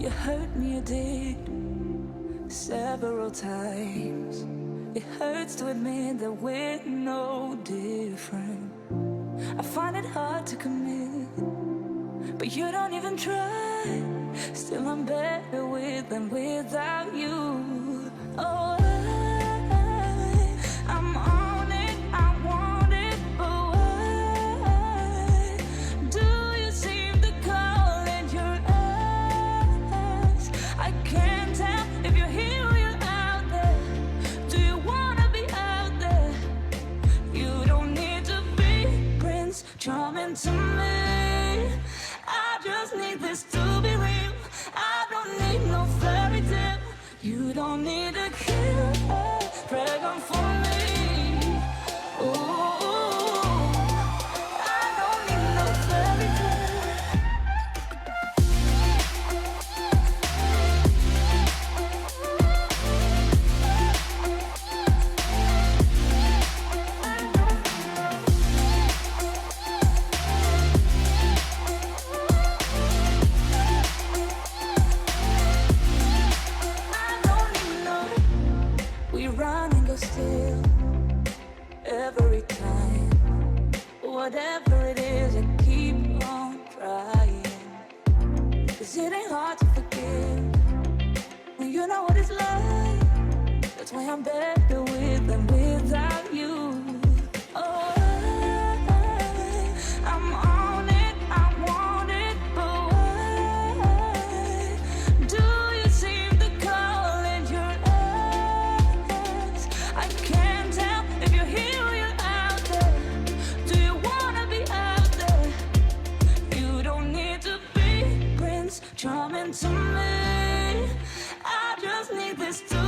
You hurt me, you did, several times. It hurts to admit that we're no different. I find it hard to commit, but you don't even try. Still I'm better with than without you. Oh, I'm on it, I want it, but why do you seem to call in your eyes? I can't tell if you're here or you're out there. Do you wanna be out there? You don't need to be Prince Charming to me. I just need this to be real. I don't need no fairy tale. You don't need to kill a dragon for me. Ooh, I don't need no fairy tale. Still, every time, whatever it is, I keep on trying. 'Cause it ain't hard to forgive when you know what it's like. That's why I'm better with than without you. Oh, I'm on it, I want it, but why do you seem to call in your eyes? I can't tell if you're here or you're out there. Do you wanna be out there? You don't need to be Prince Charming to me. I just need this to